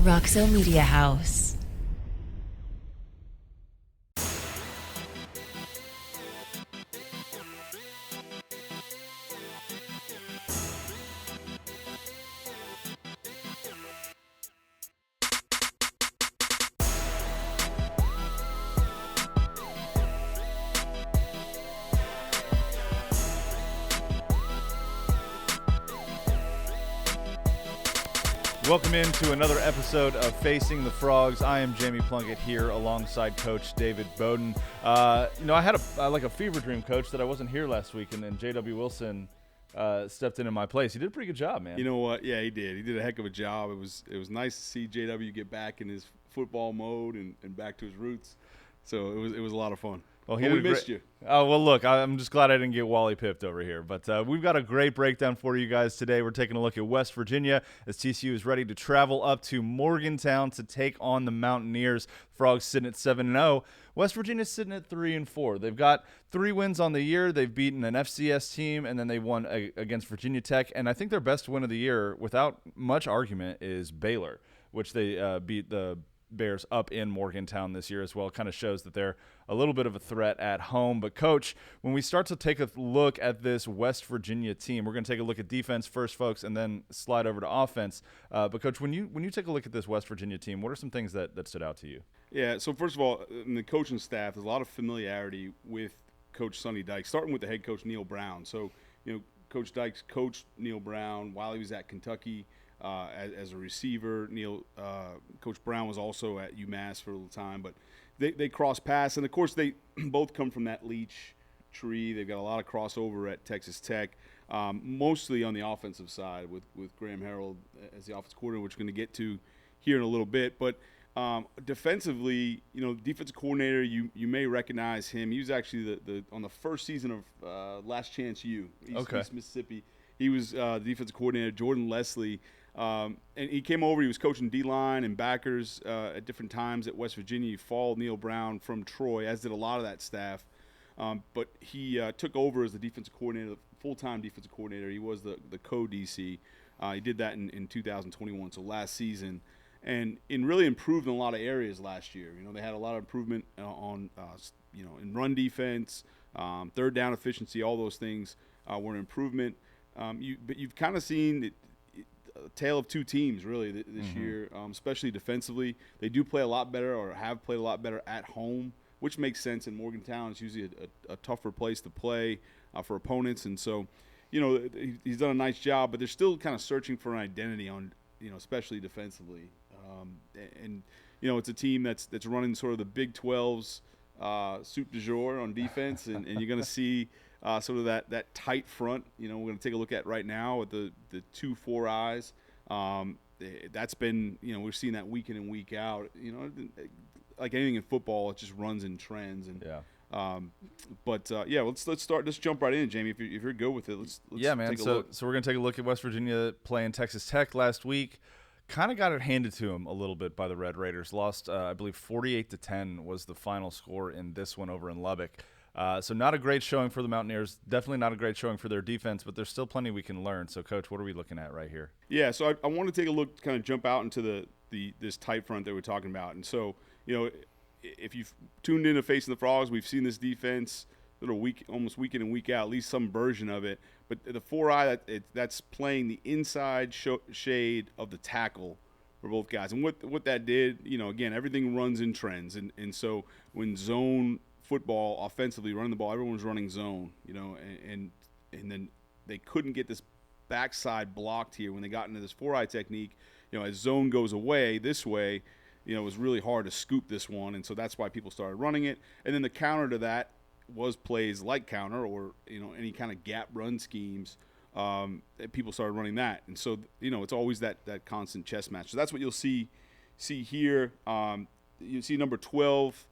Roxo Media House. Welcome into another episode of Facing the Frogs. I am Jamie Plunkett here alongside Coach David Beaudin. I had a fever dream, Coach, that I wasn't here last week, and then J.W. Wilson stepped in my place. He did a pretty good job, man. You know what? Yeah, he did. He did a heck of a job. It was nice to see J.W. get back in his football mode and back to his roots. So it was a lot of fun. Well, we missed you. Oh, well, look, I'm just glad I didn't get Wally pipped over here. But we've got a great breakdown for you guys today. We're taking a look at West Virginia as TCU is ready to travel up to Morgantown to take on the Mountaineers. Frogs sitting at 7-0. West Virginia's sitting at 3-4. They've got 3 wins on the year. They've beaten an FCS team, and then they won against Virginia Tech. And I think their best win of the year, without much argument, is Baylor, which they beat the Bears up in Morgantown this year as well. Kind of shows that they're a little bit of a threat at home. But Coach, when we start to take a look at this West Virginia team, we're going to take a look at defense first, folks, and then slide over to offense. But Coach, when you take a look at this West Virginia team, what are some things that stood out to you? Yeah, so first of all, in the coaching staff, there's a lot of familiarity with Coach Sonny Dykes, starting with the head coach Neil Brown. So, Coach Dykes coached Neil Brown while he was at Kentucky. As a receiver, Coach Brown was also at UMass for a little time, but they cross paths, and of course they both come from that Leach tree. They've got a lot of crossover at Texas Tech, mostly on the offensive side with Graham Harrell as the offensive coordinator, which we're going to get to here in a little bit. But defensively, defensive coordinator, you may recognize him. He was actually on the first season of Last Chance U, East Mississippi. He was the defensive coordinator, Jordan Leslie. And he came over. He was coaching D-line and backers at different times at West Virginia. He followed Neil Brown from Troy, as did a lot of that staff. But he took over as the defensive coordinator, full-time defensive coordinator. He was the co-DC. He did that in 2021, so last season. And really improved in a lot of areas last year. They had a lot of improvement on in run defense, third down efficiency, all those things were an improvement. But you've kind of seen a tale of two teams really this year, especially defensively. They do play a lot better, or have played a lot better at home, which makes sense. In Morgantown, it's usually a tougher place to play for opponents, and so he's done a nice job. But they're still kind of searching for an identity on especially defensively. And it's a team that's running sort of the Big 12's soup du jour on defense, and you're going to see sort of that tight front. We're going to take a look at right now with the 2-4 eyes. That's been we're seeing that week in and week out. Like anything in football, it just runs in trends. And yeah. Let's jump right in, Jamie. If you're good with it, let's yeah, man. Take a look. So we're going to take a look at West Virginia playing Texas Tech last week. Kind of got it handed to him a little bit by the Red Raiders. Lost, I believe, 48-10 was the final score in this one over in Lubbock. So not a great showing for the Mountaineers. Definitely not a great showing for their defense, but there's still plenty we can learn. So, Coach, what are we looking at right here? Yeah, so I want to take a look, kind of jump out into this tight front that we're talking about. And so, if you've tuned in to Facing the Frogs, we've seen this defense almost week in and week out, at least some version of it. But the 4-eye, that's playing the inside shade of the tackle for both guys. And what that did, again, everything runs in trends. And so when zone football offensively, running the ball, everyone's running zone, and then they couldn't get this backside blocked here when they got into this 4-eye technique. As zone goes away this way, it was really hard to scoop this one, and so that's why people started running it. And then the counter to that was plays like counter or any kind of gap run schemes. People started running that, and so it's always that constant chess match. So that's what you'll see here. You see number 12.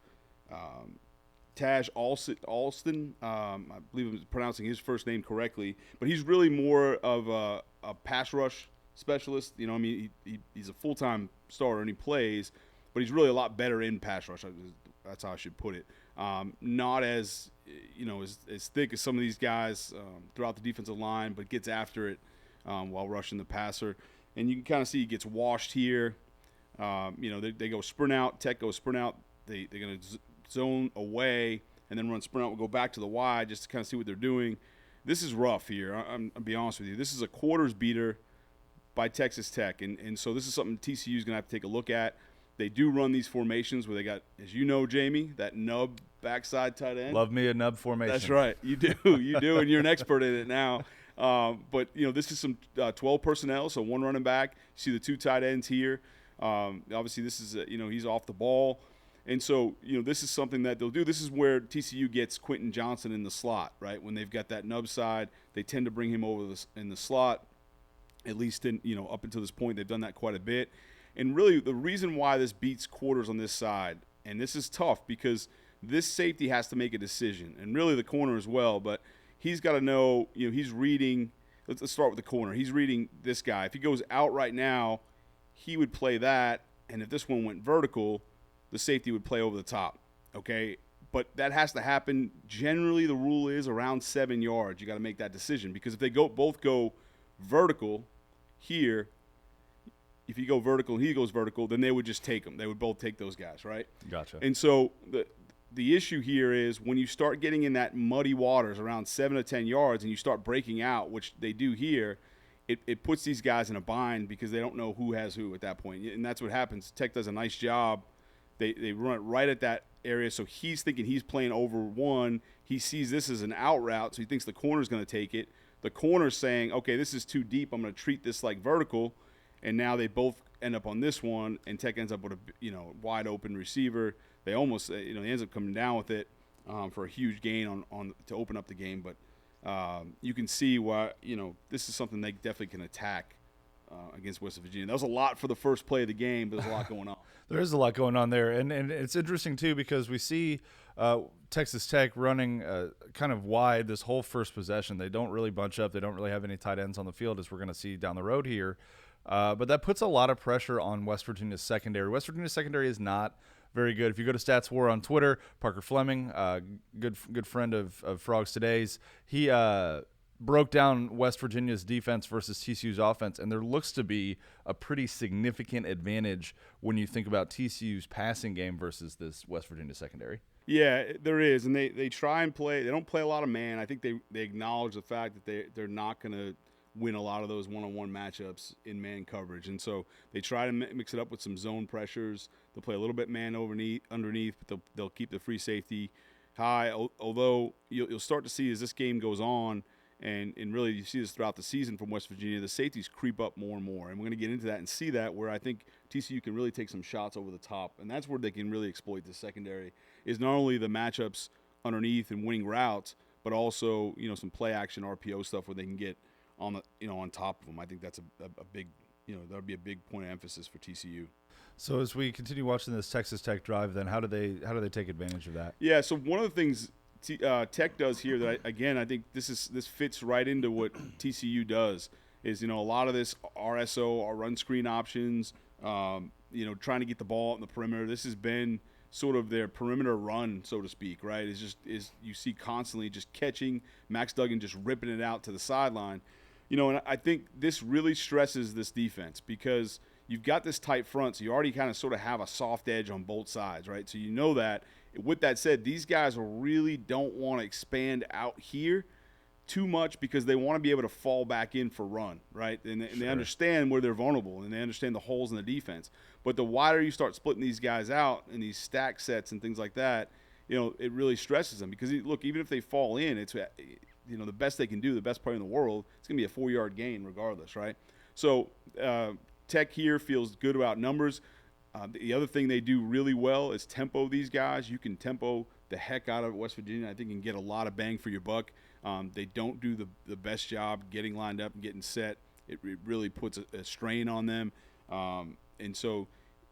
Taj Alston, I believe I'm pronouncing his first name correctly, but he's really more of a pass rush specialist. He's a full-time starter and he plays, but he's really a lot better in pass rush. That's how I should put it. Not as as thick as some of these guys throughout the defensive line, but gets after it while rushing the passer. And you can kind of see he gets washed here. They go sprint out. Tech goes sprint out. They're going to zone away and then run sprint out. We'll go back to the Y just to kind of see what they're doing. This is rough here. I'll be honest with you. This is a quarters beater by Texas Tech, and so this is something TCU is going to have to take a look at. They do run these formations where they got, as you know, Jamie, that nub backside tight end. Love me a nub formation. That's right. You do, and you're an expert in it now. But this is some 12 personnel, so one running back. You see the two tight ends here. Obviously, this is he's off the ball, and so this is something that they'll do. This is where TCU gets Quentin Johnson in the slot, right? When they've got that nub side, they tend to bring him over in the slot. At least up until this point, they've done that quite a bit. And really, the reason why this beats quarters on this side, and this is tough because this safety has to make a decision, and really the corner as well. But he's got to know, he's reading. Let's start with the corner. He's reading this guy. If he goes out right now, he would play that, and if this one went vertical, the safety would play over the top. Okay, but that has to happen. Generally, the rule is around 7 yards. You got to make that decision because if they both go vertical here. If you go vertical and he goes vertical, then they would just take them. They would both take those guys, right? Gotcha. And so the issue here is when you start getting in that muddy waters around 7 to 10 yards and you start breaking out, which they do here, it puts these guys in a bind because they don't know who has who at that point. And that's what happens. Tech does a nice job. They run it right at that area, so he's thinking he's playing over one. He sees this as an out route, so he thinks the corner's going to take it. The corner's saying, okay, this is too deep. I'm going to treat this like vertical. And now they both end up on this one, and Tech ends up with a wide open receiver. They almost he ends up coming down with it for a huge gain on to open up the game. But you can see why this is something they definitely can attack against West Virginia. That was a lot for the first play of the game, but there's a lot going on. There is a lot going on there, and it's interesting too because we see Texas Tech running kind of wide this whole first possession. They don't really bunch up. They don't really have any tight ends on the field, as we're going to see down the road here. But that puts a lot of pressure on West Virginia's secondary. West Virginia's secondary is not very good. If you go to Stats War on Twitter, Parker Fleming, good friend of Frogs Today's, he broke down West Virginia's defense versus TCU's offense, and there looks to be a pretty significant advantage when you think about TCU's passing game versus this West Virginia secondary. Yeah, there is, and they try and play. They don't play a lot of man. I think they acknowledge the fact that they're not going to win a lot of those one-on-one matchups in man coverage. And so they try to mix it up with some zone pressures. They'll play a little bit man underneath, but they'll keep the free safety high. Although you'll start to see as this game goes on, and really you see this throughout the season from West Virginia, the safeties creep up more and more. And we're going to get into that and see that where I think TCU can really take some shots over the top. And that's where they can really exploit the secondary is not only the matchups underneath and winning routes, but also some play action RPO stuff where they can get on top of them. I think that's a big, that would be a big point of emphasis for TCU. So as we continue watching this Texas Tech drive, then how do they take advantage of that? Yeah. So one of the things Tech does here that I think this fits right into what TCU does is a lot of this RSO, our run screen options, trying to get the ball out in the perimeter. This has been sort of their perimeter run, so to speak, right? Is you see constantly just catching Max Duggan just ripping it out to the sideline. And I think this really stresses this defense because you've got this tight front, so you already kind of sort of have a soft edge on both sides, right? So that. With that said, these guys really don't want to expand out here too much because they want to be able to fall back in for run, right? And they understand where they're vulnerable, and they understand the holes in the defense. But the wider you start splitting these guys out in these stack sets and things like that, it really stresses them because, look, even if they fall in, it's the best they can do, the best player in the world, it's going to be a 4-yard gain regardless, right? So Tech here feels good about numbers. The other thing they do really well is tempo these guys. You can tempo the heck out of West Virginia. I think you can get a lot of bang for your buck. They don't do the best job getting lined up and getting set. It really puts a strain on them. And so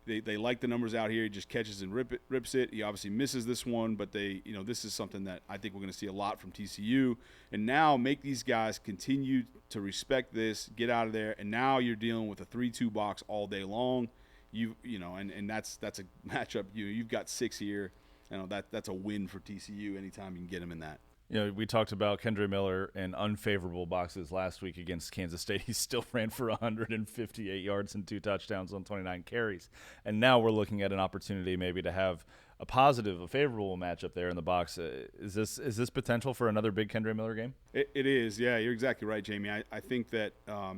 they like the numbers out here. He just catches and rips it. He obviously misses this one, but this is something that I think we're going to see a lot from TCU. And now make these guys continue to respect this, get out of there, and now you're dealing with a 3-2 box all day long. And that's a matchup. You've got 6 here. That's a win for TCU anytime you can get them in that. we talked about Kendre Miller in unfavorable boxes last week against Kansas State. He still ran for 158 yards and 2 touchdowns on 29 carries. And now we're looking at an opportunity maybe to have a favorable matchup there in the box. Is this potential for another big Kendre Miller game? It is, yeah. You're exactly right, Jamie. I think that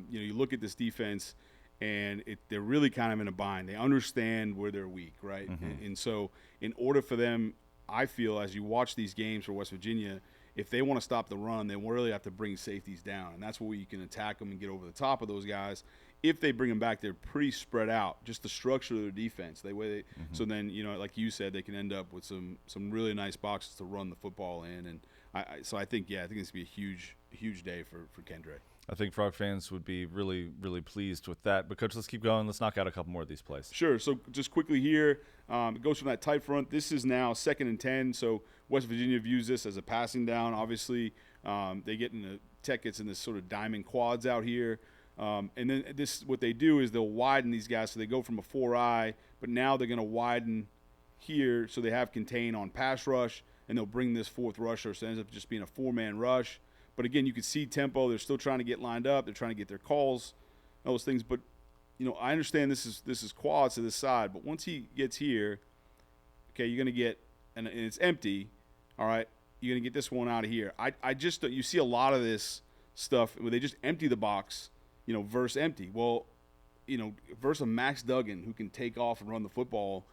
you look at this defense, and they're really kind of in a bind. They understand where they're weak, right? Mm-hmm. And so in order for them, I feel, as you watch these games for West Virginia, if they want to stop the run, they really have to bring safeties down. And that's where you can attack them and get over the top of those guys. If they bring them back, they're pretty spread out, just the structure of their defense. So then, like you said, they can end up with some really nice boxes to run the football in. And I think it's going to be a huge day for Kendre. I think Frog fans would be really, really pleased with that. But, Coach, let's keep going. Let's knock out a couple more of these plays. Sure. So just quickly here, it goes from that tight front. This is now 2nd and 10. So West Virginia views this as a passing down. Obviously, Tech gets in this sort of diamond quads out here. And then what they do is they'll widen these guys. So they go from a 4-eye, but now they're going to widen here so they have contain on pass rush, and they'll bring this 4th rusher. So it ends up just being a 4-man rush. But, again, you can see tempo. They're still trying to get lined up. They're trying to get their calls, those things. But, I understand this is quads to this side. But once he gets here, okay, you're going to get – and it's empty, all right? You're going to get this one out of here. I just – you see a lot of this stuff where they just empty the box, versus empty. Well, versus a Max Duggan who can take off and run the football,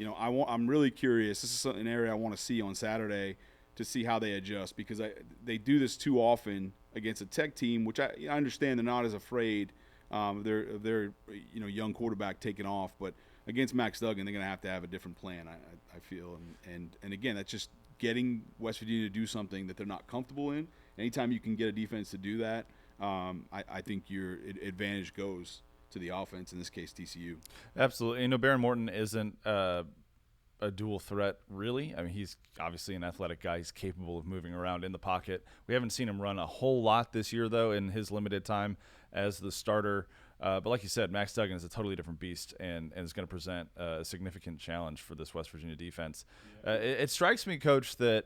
I'm really curious. This is an area I want to see on Saturday to see how they adjust, because they do this too often against a Tech team, which I understand they're not as afraid of their young quarterback taking off. But against Max Duggan, they're going to have a different plan, I feel. And again, that's just getting West Virginia to do something that they're not comfortable in. Anytime you can get a defense to do that, I think your advantage goes to the offense, in this case TCU. Absolutely. Baron Morton isn't a dual threat, really. I mean, he's obviously an athletic guy. He's capable of moving around in the pocket. We haven't seen him run a whole lot this year, though, in his limited time as the starter. But like you said, Max Duggan is a totally different beast and is going to present a significant challenge for this West Virginia defense. It strikes me, Coach, that,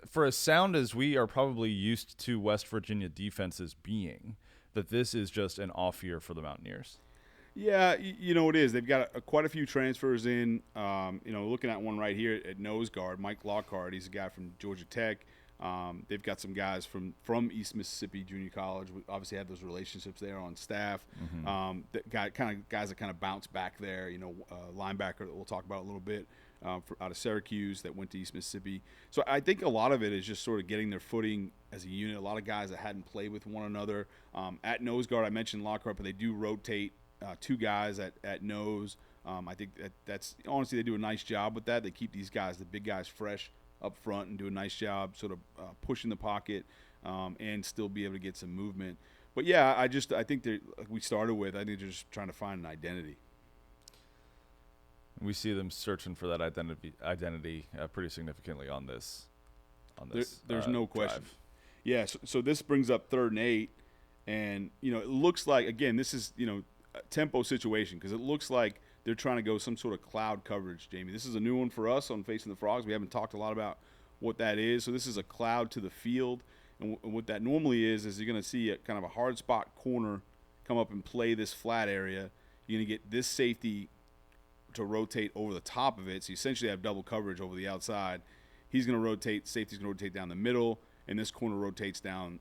for as sound as we are probably used to West Virginia defenses being, that this is just an off year for the Mountaineers. Yeah, it is. They've got quite a few transfers in. Looking at one right here at nose guard, Mike Lockhart. He's a guy from Georgia Tech. They've got some guys from East Mississippi Junior College. We obviously have those relationships there on staff. Mm-hmm. Guys that kind of bounce back there. Linebacker that we'll talk about a little bit out of Syracuse that went to East Mississippi. So I think a lot of it is just sort of getting their footing as a unit. A lot of guys that hadn't played with one another. At nose guard, I mentioned Lockhart, but they do rotate 2 guys at nose. I think that's honestly, they do a nice job with that. They keep these guys, the big guys, fresh up front and do a nice job sort of pushing the pocket and still be able to get some movement. But yeah, I think like we started with, I think they're just trying to find an identity. We see them searching for that identity pretty significantly on this. There's no question. Drive. Yeah. So this brings up 3rd and 8, and it looks like, again, this is a tempo situation, because it looks like they're trying to go some sort of cloud coverage, Jamie. This is a new one for us on Facing the Frogs. We haven't talked a lot about what that is. So this is a cloud to the field, and what that normally is you're going to see a kind of a hard spot corner come up and play this flat area. You're going to get this safety to rotate over the top of it, so you essentially have double coverage over the outside. He's going to rotate, safety's going to rotate down the middle, and this corner rotates down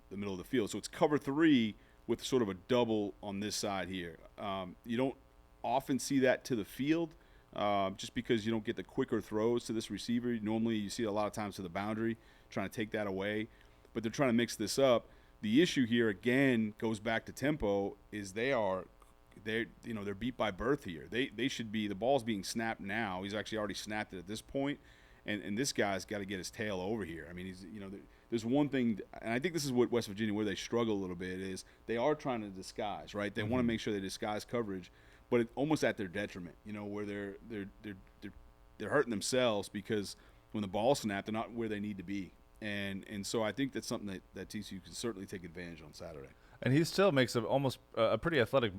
the middle of the field. So it's cover 3 with sort of a double on this side here. You don't often see that to the field just because you don't get the quicker throws to this receiver. Normally you see it a lot of times to the boundary, trying to take that away. But they're trying to mix this up. The issue here, again, goes back to tempo, is they're beat by birth here. They should be – the ball's being snapped now. He's actually already snapped it at this point. And this guy's got to get his tail over here. I mean, there's one thing, and I think this is what West Virginia, where they struggle a little bit, is they are trying to disguise, right? They want to make sure they disguise coverage, but it's almost at their detriment, where they're hurting themselves, because when the ball's snapped, they're not where they need to be. And so I think that's something that TCU can certainly take advantage on Saturday. And he still makes almost a pretty athletic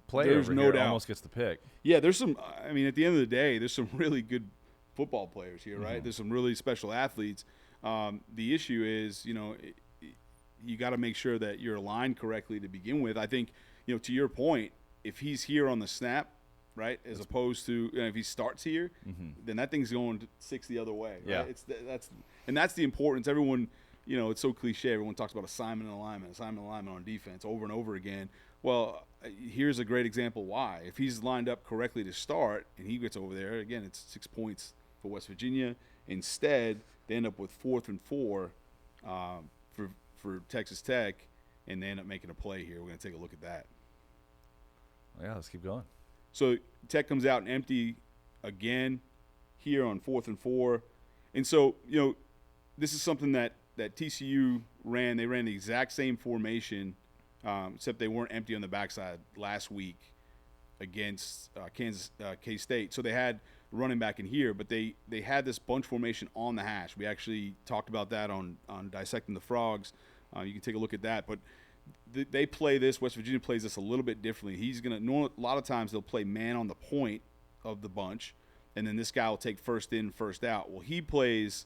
play. There's over no here. doubt. Almost gets the pick. Yeah, there's some – I mean, at the end of the day, there's some really good football players here, right? Mm-hmm. There's some really special athletes. The issue is, you got to make sure that you're aligned correctly to begin with. I think, to your point, if he's here on the snap, right, as opposed to if he starts here, then that thing's going 6 the other way. Right? Yeah. That's the importance. Everyone, it's so cliche. Everyone talks about assignment and alignment on defense over and over again. Well, here's a great example why. If he's lined up correctly to start and he gets over there, again, it's 6 points for West Virginia. Instead, they end up with 4th and 4 for Texas Tech, and they end up making a play here. We're going to take a look at that. Yeah, let's keep going. So Tech comes out and empty again here on 4th and 4. And so, this is something that TCU ran. They ran the exact same formation, except they weren't empty on the backside last week against K-State. So they had running back in here, but they had this bunch formation on the hash. We actually talked about that on Dissecting the Frogs. You can take a look at that. But they play this. West Virginia plays this a little bit differently. He's going to – a lot of times they'll play man on the point of the bunch, and then this guy will take first in, first out. Well, he plays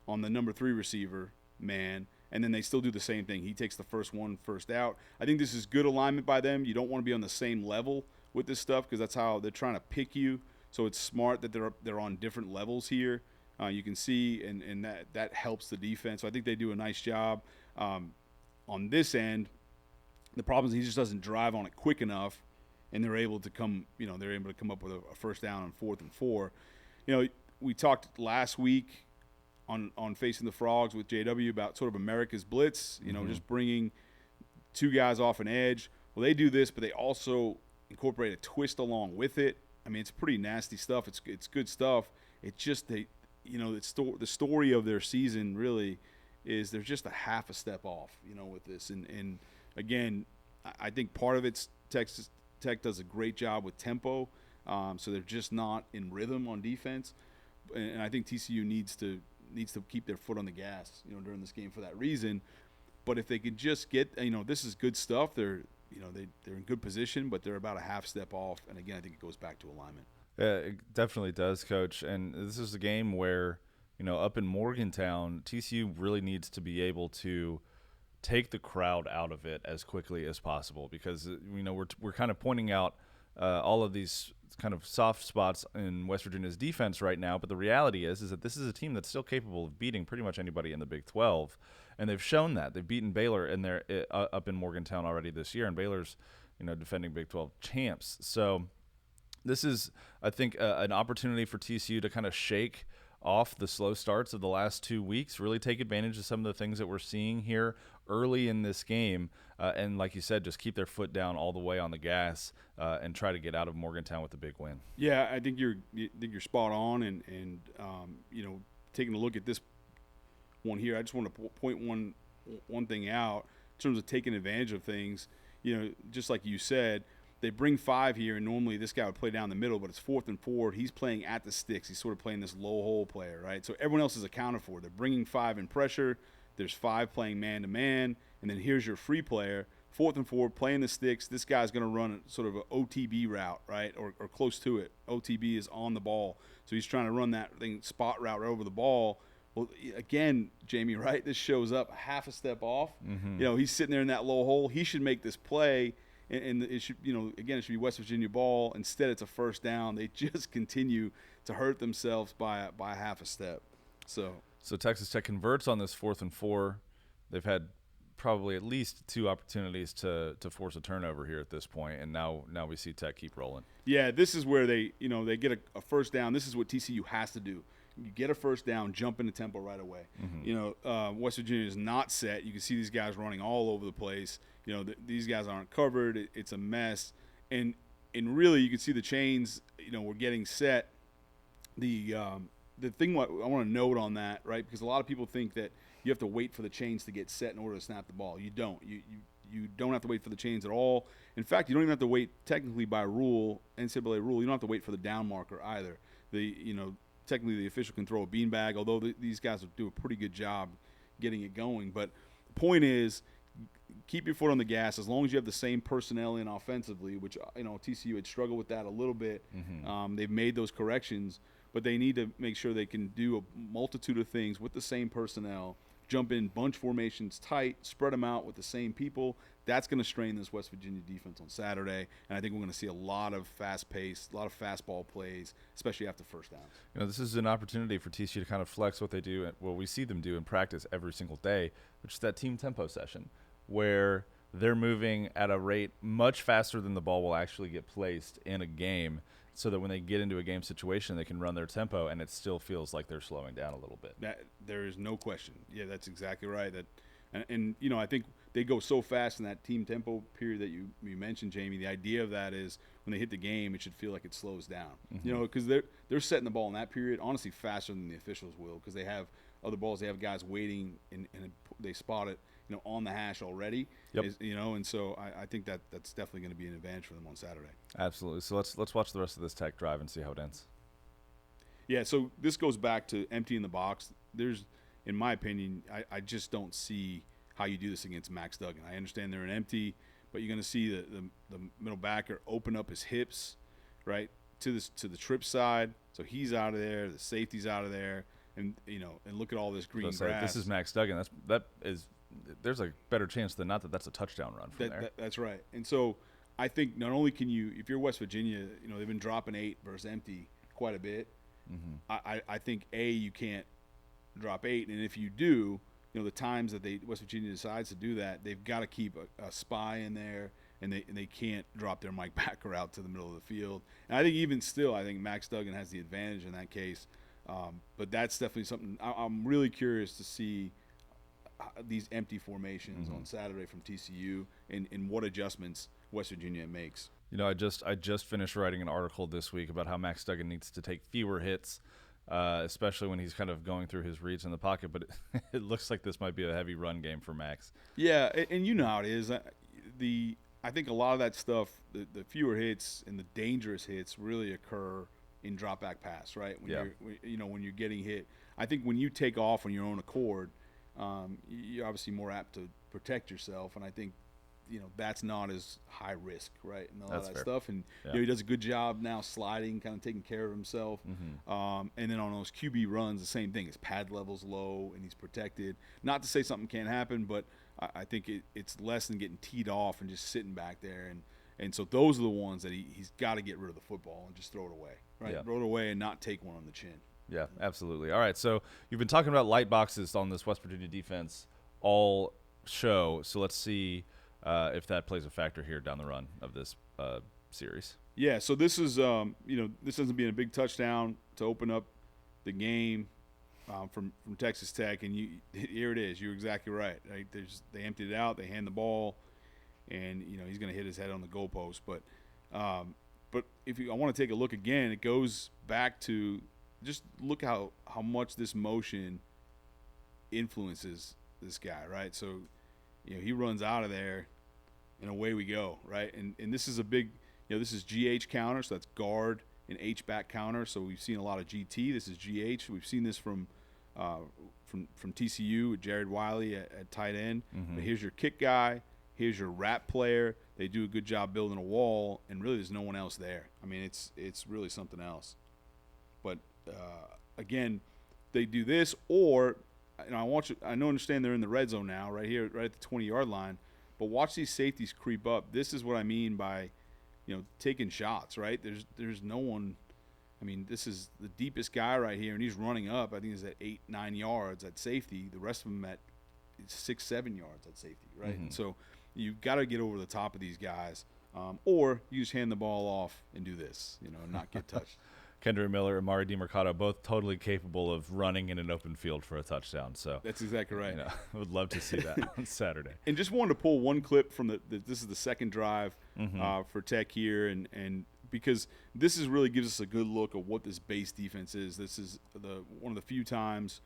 on the number 3 receiver, man, and then they still do the same thing. He takes the first one, first out. I think this is good alignment by them. You don't want to be on the same level with this stuff because that's how they're trying to pick you. So it's smart that they're on different levels here. You can see, and that helps the defense. So I think they do a nice job. On this end, the problem is he just doesn't drive on it quick enough, and they're able to come up with a first down on 4th and 4. We talked last week on Facing the Frogs with JW about sort of America's blitz, just bringing 2 guys off an edge. Well, they do this, but they also incorporate a twist along with it. I mean, it's pretty nasty stuff. It's good stuff. It's just the story of their season really is they're just a half a step off, with this. And again, I think part of it's Texas Tech does a great job with tempo, so they're just not in rhythm on defense. And I think TCU needs to keep their foot on the gas, during this game for that reason. But if they could just get, this is good stuff. They're in good position, but they're about a half step off. And again, I think it goes back to alignment. Yeah, it definitely does, Coach. And this is a game where, up in Morgantown, TCU really needs to be able to take the crowd out of it as quickly as possible because, we're kind of pointing out all of these kind of soft spots in West Virginia's defense right now. But the reality is that this is a team that's still capable of beating pretty much anybody in the Big 12. And they've shown that. They've beaten Baylor in their up in Morgantown already this year, and Baylor's, defending Big 12 champs. So this is, I think, an opportunity for TCU to kind of shake off the slow starts of the last 2 weeks, really take advantage of some of the things that we're seeing here early in this game, and like you said, just keep their foot down all the way on the gas and try to get out of Morgantown with a big win. Yeah, I think you're spot on, and taking a look at this one here, I just want to point one thing out in terms of taking advantage of things. Just like you said, they bring 5 here, and normally this guy would play down the middle, but it's 4th and 4. He's playing at the sticks. He's sort of playing this low hole player, right? So everyone else is accounted for. They're bringing 5 in pressure. There's 5 playing man-to-man, and then here's your free player. 4th and 4, playing the sticks. This guy's going to run sort of an OTB route, right, or close to it. OTB is on the ball. So he's trying to run that spot route right over the ball. Well, again, Jamie, right, this shows up half a step off. Mm-hmm. He's sitting there in that low hole. He should make this play. And it should, again, it should be West Virginia ball. Instead, it's a first down. They just continue to hurt themselves by half a step. So Texas Tech converts on this 4th and 4. They've had probably at least 2 opportunities to force a turnover here at this point, and now we see Tech keep rolling. Yeah, this is where they get a first down. This is what TCU has to do. You get a first down, jump into tempo right away. Mm-hmm. West Virginia is not set. You can see these guys running all over the place. These guys aren't covered. It's a mess. And really you can see the chains, we're getting set. The thing I want to note on that, right, because a lot of people think that you have to wait for the chains to get set in order to snap the ball. You don't. You don't have to wait for the chains at all. In fact, you don't even have to wait technically by rule, NCAA rule. You don't have to wait for the down marker either. Technically the official can throw a beanbag, although these guys will do a pretty good job getting it going. But the point is keep your foot on the gas as long as you have the same personnel in offensively, which, TCU had struggled with that a little bit. They've made those corrections, but they need to make sure they can do a multitude of things with the same personnel, jump in bunch formations tight, spread them out with the same people. That's going to strain this West Virginia defense on Saturday, and I think we're going to see a lot of fast-paced, a lot of fastball plays, especially after first down. This is an opportunity for TCU to kind of flex what they do, well, we see them do in practice every single day, which is that team tempo session, where they're moving at a rate much faster than the ball will actually get placed in a game, so that when they get into a game situation, they can run their tempo, and it still feels like they're slowing down a little bit. There is no question. Yeah, that's exactly right. And I think they go so fast in that team tempo period that you mentioned, Jamie. The idea of that is when they hit the game, it should feel like it slows down. Because they're setting the ball in that period, honestly, faster than the officials will, because they have other balls. They have guys waiting, and they spot it, on the hash already. Yep. And so I think that's definitely going to be an advantage for them on Saturday. Absolutely. So let's watch the rest of this Tech drive and see how it ends. Yeah, so this goes back to emptying the box. In my opinion, I just don't see how you do this against Max Duggan. I understand they're an empty, but you're going to see the middle backer open up his hips, right, to the trip side. So he's out of there. The safety's out of there, and look at all this green grass. This is Max Duggan. There's a better chance than not that that's a touchdown run from there. That's right. And so I think not only can you, if you're West Virginia, they've been dropping 8 versus empty quite a bit. I think you can't drop 8, and if you do, the times that West Virginia decides to do that, they've got to keep a spy in there, and they can't drop their Mike Backer out to the middle of the field. And I think even still, I think Max Duggan has the advantage in that case. But that's definitely something I'm really curious to see. These empty formations on Saturday from TCU and what adjustments West Virginia makes. I just finished writing an article this week about how Max Duggan needs to take fewer hits, especially when he's kind of going through his reads in the pocket. But it looks like this might be a heavy run game for Max. Yeah, and you know how it is. I think a lot of that stuff, the fewer hits and the dangerous hits really occur in drop back pass, right? When you're getting hit. I think when you take off on your own accord, you're obviously more apt to protect yourself, and I think that's not as high risk, right? And all that stuff, and he does a good job now sliding, kind of taking care of himself. And then on those QB runs, the same thing. His pad level's low, and he's protected. Not to say something can't happen, but I think it's less than getting teed off and just sitting back there. And so those are the ones that he's got to get rid of the football and just throw it away, right? Yeah. Throw it away and not take one on the chin. Yeah, absolutely. All right, so you've been talking about light boxes on this West Virginia defense all show, so let's see if that plays a factor here down the run of this series. Yeah, so this is this ends up being a big touchdown to open up the game from Texas Tech, and here it is. You're exactly right. They emptied it out, they hand the ball, and he's going to hit his head on the goalpost. But if I want to take a look again, it goes back to just look how much this motion influences this guy, right? So, he runs out of there, and away we go, right? And this is a big, this is GH counter, so that's guard and H back counter. So we've seen a lot of GT. This is GH. We've seen this from TCU with Jared Wiley at tight end. But here's your kick guy. Here's your wrap player. They do a good job building a wall, and really there's no one else there. I mean, it's really something else. But again, they do this, or I understand they're in the red zone now, right here, right at the 20-yard line. But watch these safeties creep up. This is what I mean by, taking shots, right? There's no one. I mean, this is the deepest guy right here, and he's running up. I think he's at 8-9 yards at safety. The rest of them at 6-7 yards at safety, right? And so you've got to get over the top of these guys, or you just hand the ball off and do this, and not get touched. Kendra Miller and Mari DiMercato, both totally capable of running in an open field for a touchdown. So that's exactly right. I would love to see that on Saturday. And just wanted to pull one clip from this is the second drive for Tech here, and because this really gives us a good look at what this base defense is. This is one of the few times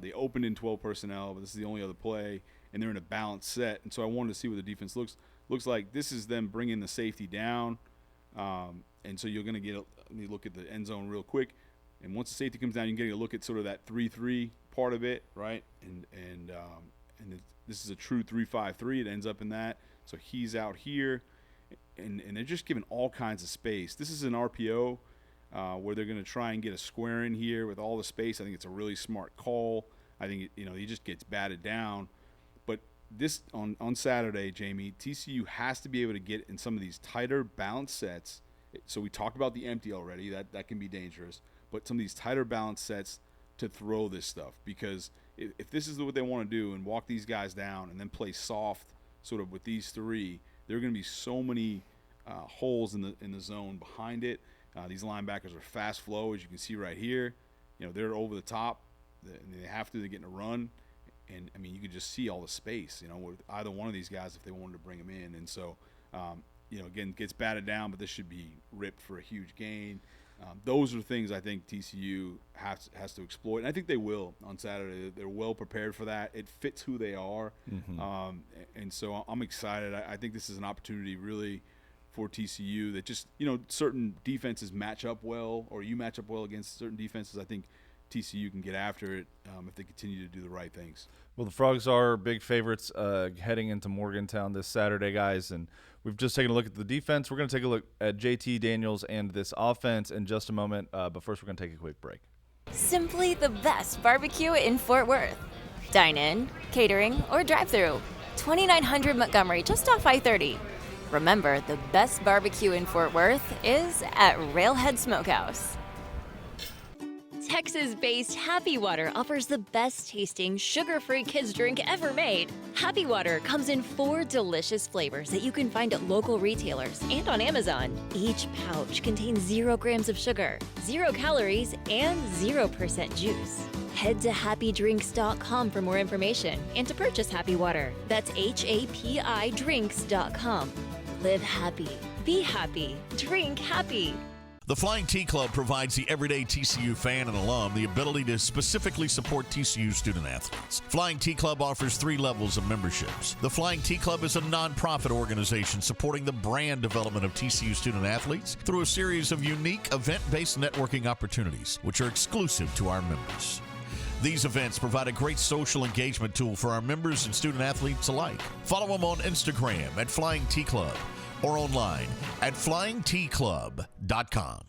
they opened in 12 personnel, but this is the only other play, and they're in a balanced set. And so I wanted to see what the defense looks like. This is them bringing the safety down. And so you're going to let me look at the end zone real quick. And once the safety comes down, you can get a look at sort of that 3-3 part of it, right? And this is a true 3-5-3. It ends up in that. So he's out here, and they're just giving all kinds of space. This is an RPO where they're going to try and get a square in here with all the space. I think it's a really smart call. I think he just gets batted down. But this on Saturday, Jamie, TCU has to be able to get in some of these tighter balance sets. So we talked about the empty already. That can be dangerous. But some of these tighter balance sets to throw this stuff, because if this is what they want to do and walk these guys down and then play soft sort of with these three, there are going to be so many holes in the zone behind it. These linebackers are fast flow, as you can see right here. They're over the top. They have to. They're getting a run. And, I mean, you could just see all the space, with either one of these guys if they wanted to bring them in. And so, again, gets batted down, but this should be ripped for a huge gain. Those are things I think TCU has to exploit, and I think they will on Saturday. They're well prepared for that. It fits who they are, and so I'm excited. I think this is an opportunity really for TCU that just, certain defenses match up well, or you match up well against certain defenses. I think TCU can get after it if they continue to do the right things. Well, the Frogs are big favorites heading into Morgantown this Saturday, guys, and we've just taken a look at the defense. We're going to take a look at JT Daniels and this offense in just a moment, but first we're going to take a quick break. Simply the best barbecue in Fort Worth. Dine-in, catering, or drive-through. 2900 Montgomery, just off I-30. Remember, the best barbecue in Fort Worth is at Railhead Smokehouse. Texas-based Happy Water offers the best-tasting, sugar-free kids drink ever made. Happy Water comes in 4 delicious flavors that you can find at local retailers and on Amazon. Each pouch contains 0 grams of sugar, 0 calories, and 0% juice. Head to happydrinks.com for more information and to purchase Happy Water. That's HAPI drinks.com. Live happy, be happy, drink happy. The Flying T Club provides the everyday TCU fan and alum the ability to specifically support TCU student athletes. Flying T Club offers 3 levels of memberships. The Flying T Club is a nonprofit organization supporting the brand development of TCU student athletes through a series of unique event-based networking opportunities, which are exclusive to our members. These events provide a great social engagement tool for our members and student athletes alike. Follow them on Instagram at Flying T Club or online at flyingtclub.com.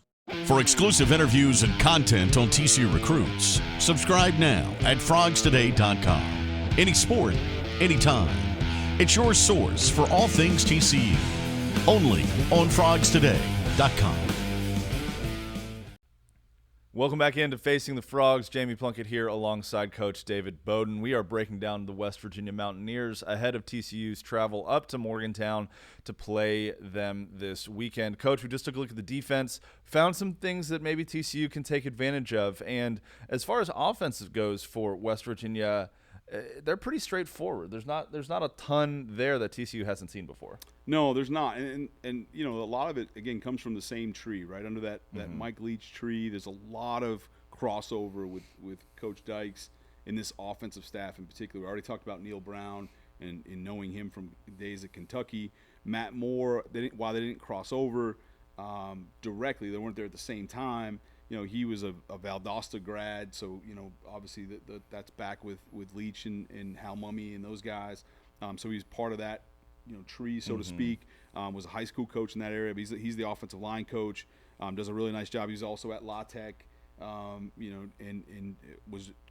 For exclusive interviews and content on TCU recruits, subscribe now at frogstoday.com. Any sport, anytime. It's your source for all things TCU. Only on frogstoday.com. Welcome back into Facing the Frogs. Jamie Plunkett here alongside Coach David Beaudin. We are breaking down the West Virginia Mountaineers ahead of TCU's travel up to Morgantown to play them this weekend. Coach, we just took a look at the defense, found some things that maybe TCU can take advantage of. And as far as offense goes for West Virginia, they're pretty straightforward. There's not a ton there that TCU hasn't seen before. No, there's not, and a lot of it again comes from the same tree, right under that Mike Leach tree. There's a lot of crossover with Coach Dykes in this offensive staff in particular. We already talked about Neil Brown and knowing him from days at Kentucky. Matt Moore, while they didn't cross over directly, they weren't there at the same time. He was a Valdosta grad, so obviously that's back with Leach and Hal Mummy and those guys. So he's part of that tree, so to speak. Was a high school coach in that area, but he's the offensive line coach. Does a really nice job. He's also at La Tech, and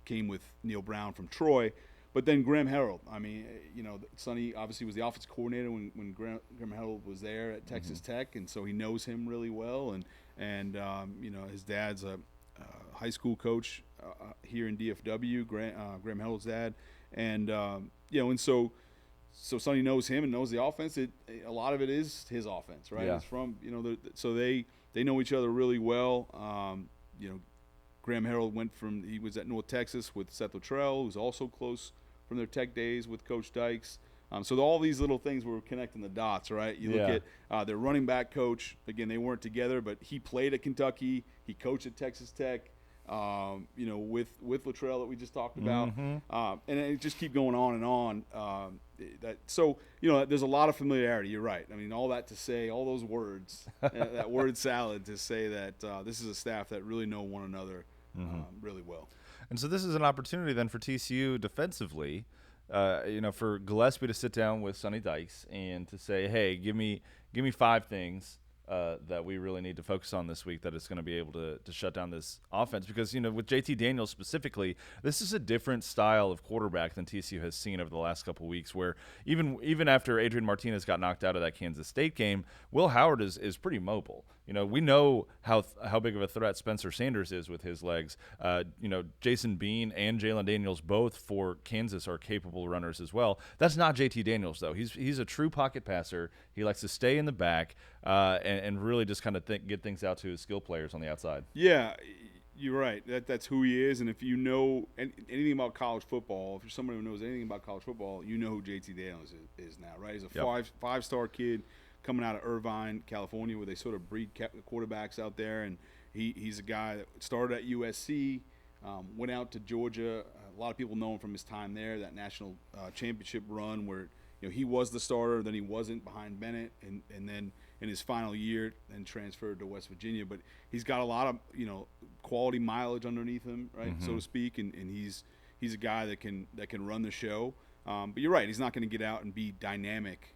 came with Neil Brown from Troy. But then Graham Harrell, Sonny obviously was the offensive coordinator when Graham Harrell was there at Texas Tech, and so he knows him really well. And his dad's a high school coach here in DFW, Graham Harrell's dad, and so Sonny knows him and knows the offense. A lot of it is his offense, right? Yeah. It's from so they know each other really well. Graham Harrell he was at North Texas with Seth Luttrell, who's also close from their Tech days with Coach Dykes. So all these little things were connecting the dots, right? You look at their running back coach. Again, they weren't together, but he played at Kentucky. He coached at Texas Tech, with Luttrell that we just talked about. And it just keep going on and on. There's a lot of familiarity. You're right. I mean, all that to say, all those words, that word salad to say that this is a staff that really know one another really well. And so this is an opportunity then for TCU defensively for Gillespie to sit down with Sonny Dykes and to say, hey, give me 5 things that we really need to focus on this week that is going to be able to shut down this offense. Because, with JT Daniels specifically, this is a different style of quarterback than TCU has seen over the last couple of weeks, where even after Adrian Martinez got knocked out of that Kansas State game, Will Howard is pretty mobile. We know how big of a threat Spencer Sanders is with his legs. Jason Bean and Jalen Daniels, both for Kansas, are capable runners as well. That's not JT Daniels, though. He's a true pocket passer. He likes to stay in the back and really just kind of get things out to his skill players on the outside. Yeah, you're right. That's who he is. And if you know anything about college football, if you're somebody who knows anything about college football, you know who JT Daniels is now, right? He's a five-star kid coming out of Irvine, California, where they sort of breed quarterbacks out there. And he's a guy that started at USC, went out to Georgia. A lot of people know him from his time there, that national championship run where he was the starter, then he wasn't behind Bennett, and then in his final year and transferred to West Virginia. But he's got a lot of quality mileage underneath him, right, so to speak, and he's a guy that can run the show. But you're right, he's not going to get out and be dynamic,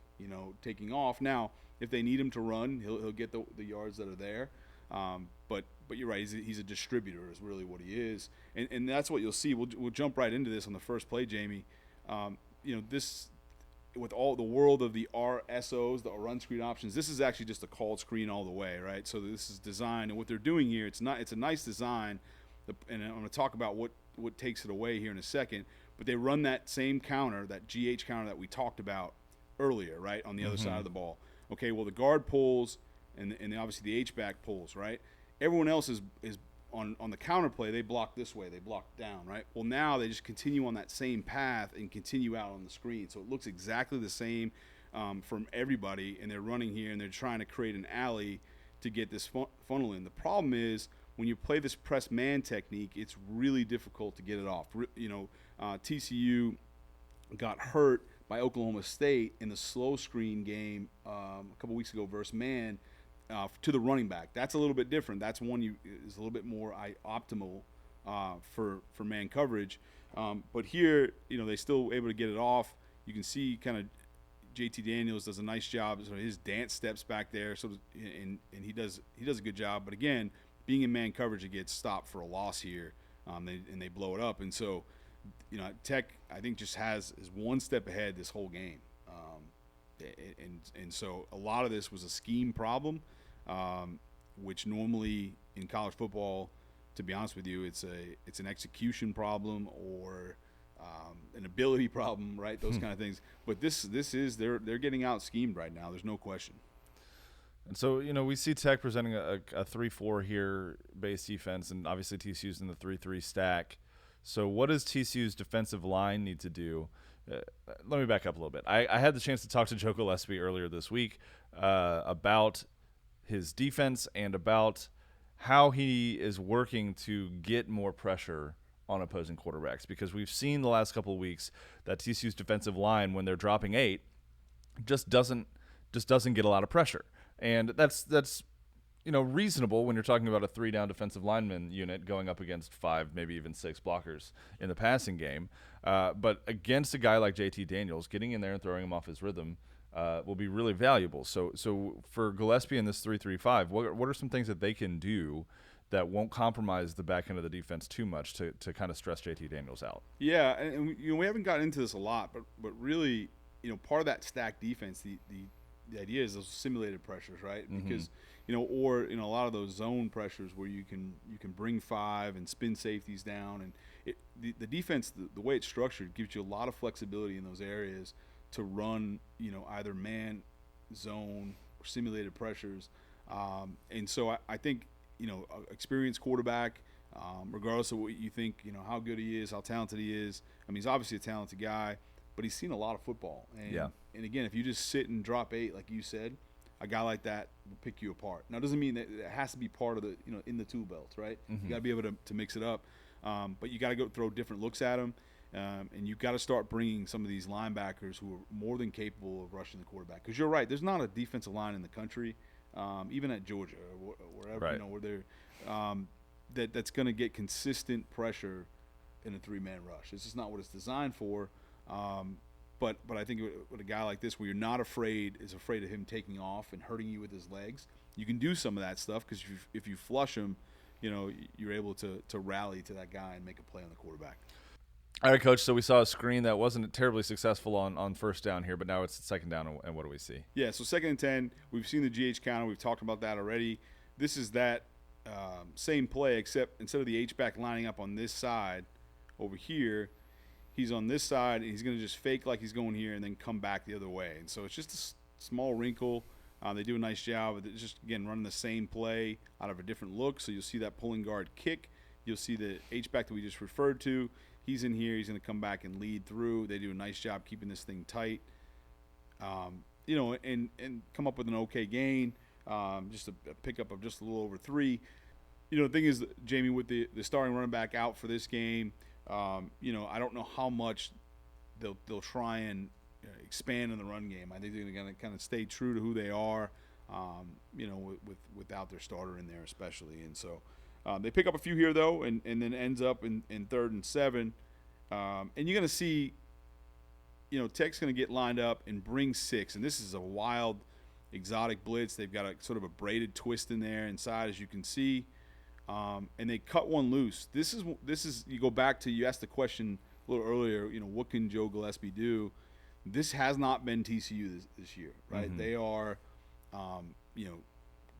taking off. Now, if they need him to run, he'll get the yards that are there. But you're right, he's a distributor is really what he is, and that's what you'll see. We'll jump right into this on the first play, Jamie. This, with all the world of the RSOs, the run screen options, this is actually just a called screen all the way, right? So this is designed, and what they're doing here, it's a nice design, and I'm going to talk about what takes it away here in a second. But they run that same counter, that GH counter that we talked about earlier, right, on the other side of the ball. Okay, well, the guard pulls, and obviously the H-back pulls, right? Everyone else is on the counter play, they block this way, they block down, right? Well, now they just continue on that same path and continue out on the screen. So it looks exactly the same from everybody, and they're running here, and they're trying to create an alley to get this funnel in. The problem is when you play this press man technique, it's really difficult to get it off. TCU got hurt by Oklahoma State in the slow screen game a couple weeks ago versus man to the running back. That's a little bit different. That's one is a little bit more optimal for man coverage. But here, they still able to get it off. You can see kind of JT Daniels does a nice job. So his dance steps back there, and he does a good job. But again, being in man coverage, it gets stopped for a loss here, and they blow it up. And so, Tech, I think, just is one step ahead this whole game. And so a lot of this was a scheme problem, which normally in college football, to be honest with you, it's an execution problem or an ability problem, right? Those kind of things. But this is they're getting out schemed right now. There's no question. And so, we see Tech presenting a 3-4 here base defense, and obviously TCU's in the 3-3 stack. So what does TCU's defensive line need to do? Let me back up a little bit. I had the chance to talk to Joe Gillespie earlier this week about his defense and about how he is working to get more pressure on opposing quarterbacks, because we've seen the last couple of weeks that TCU's defensive line, when they're dropping 8, just doesn't get a lot of pressure. And that's reasonable when you're talking about a 3-down defensive lineman unit going up against 5, maybe even 6 blockers in the passing game. But against a guy like JT Daniels, getting in there and throwing him off his rhythm will be really valuable. So for Gillespie in this 3-3-5, what are some things that they can do that won't compromise the back end of the defense too much to kind of stress JT Daniels out? Yeah, and we haven't gotten into this a lot, but really, part of that stacked defense, the idea is those simulated pressures, right? Because or a lot of those zone pressures where you can bring 5 and spin safeties down, and the defense, the way it's structured, gives you a lot of flexibility in those areas to run either man, zone, or simulated pressures. And so I think experienced quarterback, regardless of what you think, how good he is, how talented he is. I mean, he's obviously a talented guy, but he's seen a lot of football. And again, if you just sit and drop 8, like you said, a guy like that will pick you apart. Now, it doesn't mean that it has to be part of the, in the tool belt, right? You got to be able to mix it up. But you got to go throw different looks at him. And you've got to start bringing some of these linebackers who are more than capable of rushing the quarterback. Because you're right, there's not a defensive line in the country, even at Georgia or wherever, right, where they're that's going to get consistent pressure in a 3-man rush. It's just not what it's designed for. But I think with a guy like this, where you're not afraid of him taking off and hurting you with his legs, you can do some of that stuff because if you flush him, you're able to rally to that guy and make a play on the quarterback. All right, Coach, so we saw a screen that wasn't terribly successful on first down here, but now it's second down, and what do we see? Yeah, so 2nd and 10, we've seen the GH counter. We've talked about that already. This is that same play, except instead of the H-back lining up on this side over here, he's on this side, and he's going to just fake like he's going here and then come back the other way. And so it's just a small wrinkle. They do a nice job of just, again, running the same play out of a different look. So you'll see that pulling guard kick. You'll see the H-back that we just referred to. He's in here. He's going to come back and lead through. They do a nice job keeping this thing tight, and come up with an okay gain, just a pickup of just a little over 3. The thing is, Jamie, with the starting running back out for this game, I don't know how much they'll try and expand in the run game. I think they're going to kind of stay true to who they are, without their starter in there especially. And so they pick up a few here, though, and then ends up in 3rd and 7. And you're going to see, Tech's going to get lined up and bring 6. And this is a wild, exotic blitz. They've got a sort of a braided twist in there inside, as you can see. And they cut one loose. This is you go back to, you asked the question a little earlier, what can Joe Gillespie do? This has not been TCU this year, right? Mm-hmm. They are,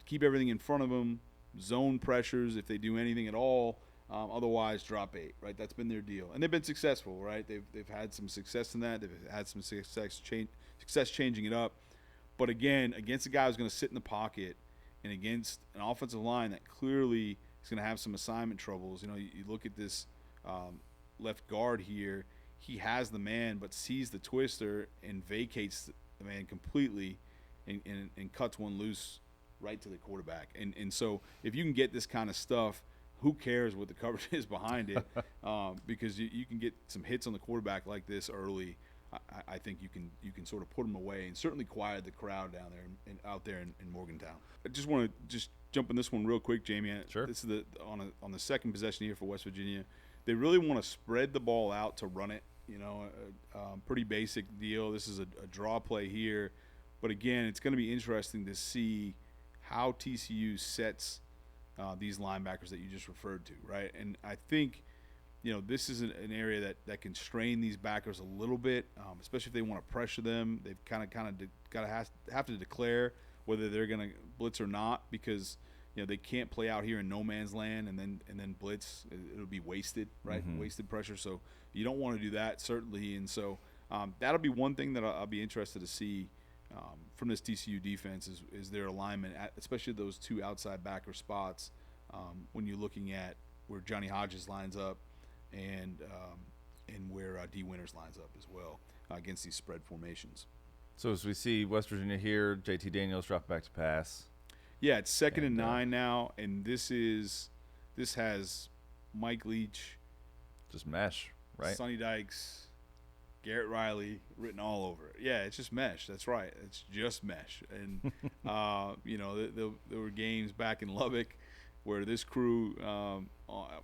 keep everything in front of them, zone pressures if they do anything at all, otherwise drop 8, right? That's been their deal. And they've been successful, right? They've had some success in that. They've had some success changing it up. But again, against a guy who's going to sit in the pocket and against an offensive line that clearly is going to have some assignment troubles. You look at this left guard here. He has the man but sees the twister and vacates the man completely and cuts one loose right to the quarterback. And so if you can get this kind of stuff, who cares what the coverage is behind it, because you can get some hits on the quarterback like this early. I think you can sort of put them away and certainly quiet the crowd down there and out there in Morgantown. I just want to jump in this one real quick, Jamie. Sure. This is on the second possession here for West Virginia. They really want to spread the ball out to run it. Pretty basic deal. This is a draw play here, but again, it's going to be interesting to see how TCU sets these linebackers that you just referred to, right? And I think, this is an area that can strain these backers a little bit, especially if they want to pressure them. They've kind of have to declare whether they're going to blitz or not, because they can't play out here in no man's land and then blitz. It'll be wasted, right? Mm-hmm. Wasted pressure. So you don't want to do that, certainly. And so that'll be one thing that I'll be interested to see from this TCU defense is their alignment, especially those two outside backer spots, when you're looking at where Johnny Hodges lines up and where D. Winters lines up as well against these spread formations. So as we see West Virginia here, JT Daniels drop back to pass. Yeah, it's 2nd and 9 now, and this has Mike Leach, just mesh, right? Sonny Dykes, Garrett Riley written all over it. Yeah, it's just mesh. That's right. It's just mesh. And there were games back in Lubbock where this crew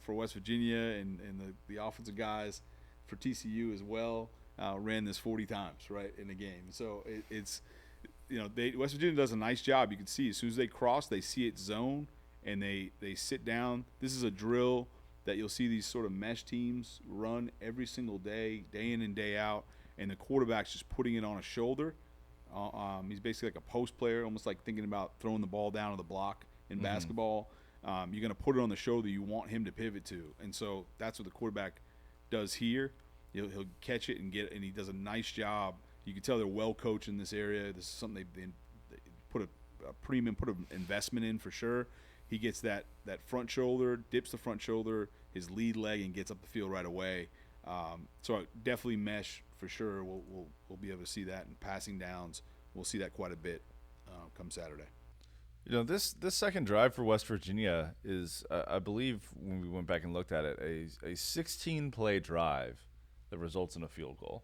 for West Virginia and the offensive guys for TCU as well ran this 40 times, right, in the game. So it's West Virginia does a nice job. You can see as soon as they cross, they see it zone, and they sit down. This is a drill that you'll see these sort of mesh teams run every single day in and day out, and the quarterback's just putting it on a shoulder. He's basically like a post player, almost like thinking about throwing the ball down to the block in mm-hmm. basketball. You're going to put it on the shoulder you want him to pivot to, and so that's what the quarterback does here. He'll catch it and he does a nice job. You can tell they're well coached in this area. This is something they put a premium, put an investment in for sure. He gets that front shoulder, dips the front shoulder, his lead leg, and gets up the field right away. So definitely mesh for sure. We'll be able to see that in passing downs. We'll see that quite a bit come Saturday. This second drive for West Virginia is, I believe, when we went back and looked at it, a 16-play drive that results in a field goal.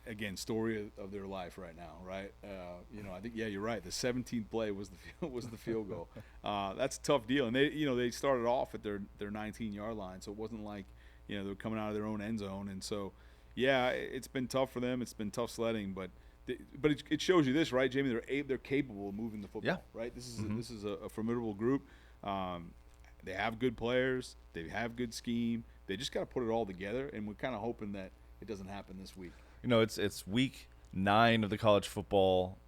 Again, story of their life right now, right? I think you're right. The 17th play was the field goal. That's a tough deal, and they started off at their 19-yard line, so it wasn't like they were coming out of their own end zone, and so Yeah, it's been tough for them. It's been tough sledding, but it shows you this, right, Jamie? They're capable of moving the football, right? This is a formidable group. They have good players. They have good scheme. They just got to put it all together, and we're kind of hoping that it doesn't happen this week. You know, it's week 9 of the college football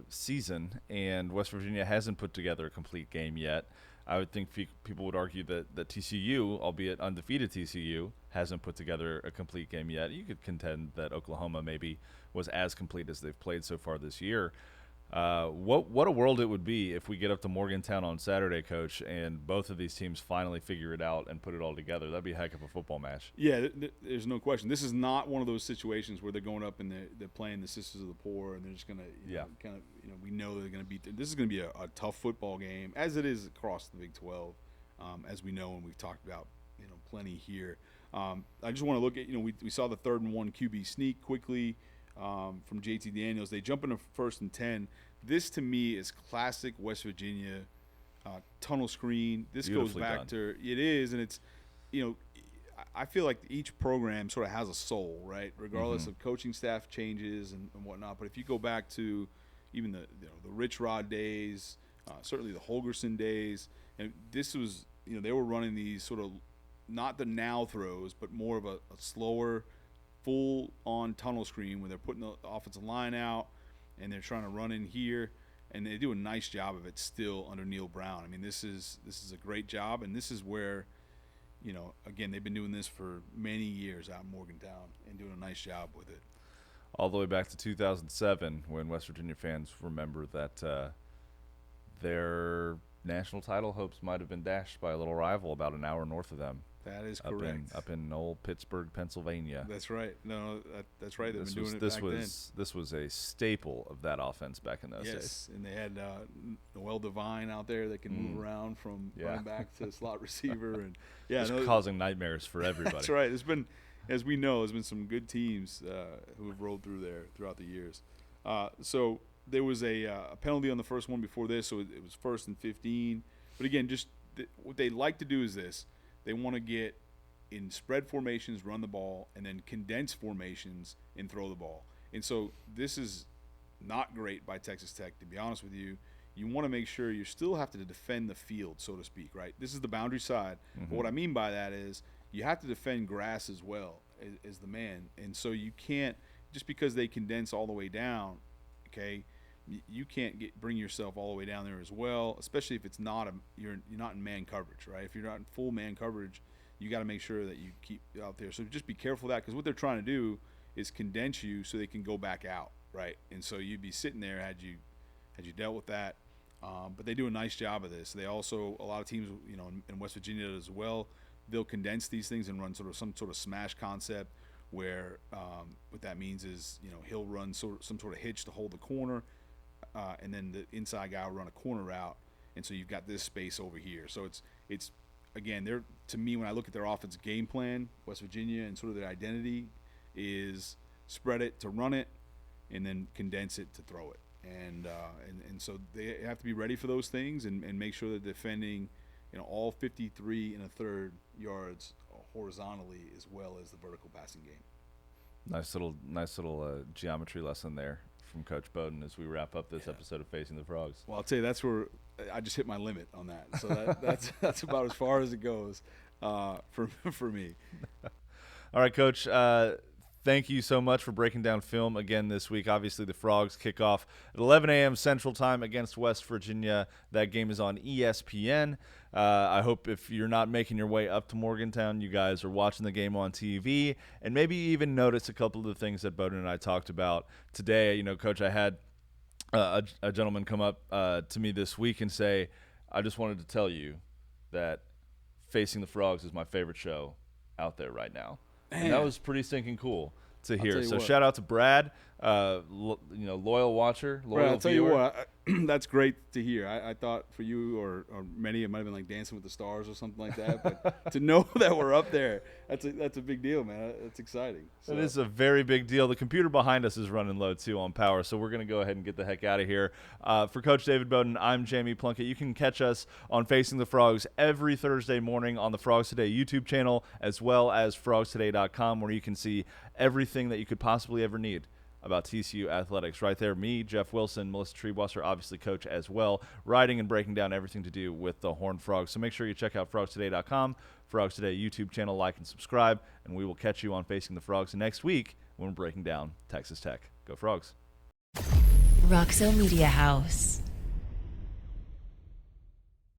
season, and West Virginia hasn't put together a complete game yet. I would think people would argue that TCU, albeit undefeated TCU, hasn't put together a complete game yet. You could contend that Oklahoma maybe was as complete as they've played so far this year. What a world it would be if we get up to Morgantown on Saturday, Coach, and both of these teams finally figure it out and put it all together. That'd be a heck of a football match. Yeah, there's no question. This is not one of those situations where they're going up and they're playing the Sisters of the Poor and they're just going to, we know they're going to beat them. This is going to be a tough football game, as it is across the Big 12, as we know and we've talked about, plenty here. I just want to look at, we saw the 3rd and 1 QB sneak quickly from JT Daniels. They jump into 1st and 10. This, to me, is classic West Virginia tunnel screen. This goes back to – it is, and it's – I feel like each program sort of has a soul, right, regardless of coaching staff changes and whatnot. But if you go back to even the Rich Rod days, certainly the Holgerson days, and this was – they were running these sort of not the now throws, but more of a slower, full-on tunnel screen where they're putting the offensive line out, and they're trying to run in here, and they do a nice job of it still under Neil Brown. I mean, this is a great job, and this is where, again, they've been doing this for many years out in Morgantown and doing a nice job with it. All the way back to 2007 when West Virginia fans remember that their national title hopes might have been dashed by a little rival about an hour north of them. That is correct. Up in old Pittsburgh, Pennsylvania. That's right. No, that's right. They've been doing it back then. This was a staple of that offense back in those days. Yes, and they had Noel Devine out there that can move around from running back to slot receiver, and causing nightmares for everybody. That's right. There's been, as we know, there's been some good teams who have rolled through there throughout the years. So there was a penalty on the first one before this, so it was 1st and 15. But again, just what they like to do is this. They want to get in spread formations, run the ball, and then condense formations and throw the ball. And so this is not great by Texas Tech, to be honest with you. You want to make sure you still have to defend the field, so to speak, right? This is the boundary side. But what I mean by that is you have to defend grass as well as the man. And so you can't, just because they condense all the way down, okay, you can't bring yourself all the way down there as well, especially if it's not you're not in man coverage, right? If you're not in full man coverage, you got to make sure that you keep out there. So just be careful of that, because what they're trying to do is condense you so they can go back out, right? And so you'd be sitting there had you dealt with that. But they do a nice job of this. They also, a lot of teams, in West Virginia as well, they'll condense these things and run some sort of smash concept where what that means is, he'll run some sort of hitch to hold the corner. And then the inside guy will run a corner route, and so you've got this space over here. So it's again, to me, when I look at their offensive game plan, West Virginia, and sort of their identity is spread it to run it, and then condense it to throw it. And so they have to be ready for those things and make sure that defending, all 53 1/3 yards horizontally as well as the vertical passing game. Nice little geometry lesson there from Coach Beaudin as we wrap up this episode of Facing the Frogs. Well, I'll tell you, that's where I just hit my limit on that. So that's about as far as it goes for me. All right, Coach. Thank you so much for breaking down film again this week. Obviously, the Frogs kick off at 11 a.m. Central Time against West Virginia. That game is on ESPN. I hope if you're not making your way up to Morgantown, you guys are watching the game on TV and maybe even notice a couple of the things that Beaudin and I talked about today. Coach, I had a gentleman come up to me this week and say, I just wanted to tell you that Facing the Frogs is my favorite show out there right now. And that was pretty stinking cool to hear. So shout out to Brad. loyal watcher, loyal Right, I'll tell you viewer. what, that's great to hear. I thought for you or many, it might have been like Dancing with the Stars or something like that. But to know that we're up there, that's a big deal, man. That's exciting. So. It is a very big deal. The computer behind us is running low, too, on power, so we're going to go ahead and get the heck out of here. For Coach David Beaudin, I'm Jamie Plunkett. You can catch us on Facing the Frogs every Thursday morning on the Frogs Today YouTube channel, as well as frogstoday.com, where you can see everything that you could possibly ever need about TCU athletics. Right there, me, Jeff Wilson, Melissa Treebwasser, obviously coach as well, writing and breaking down everything to do with the Horned Frogs. So make sure you check out frogstoday.com, Frogs Today YouTube channel, like and subscribe, and we will catch you on Facing the Frogs next week when we're breaking down Texas Tech. Go Frogs. Roxo Media House.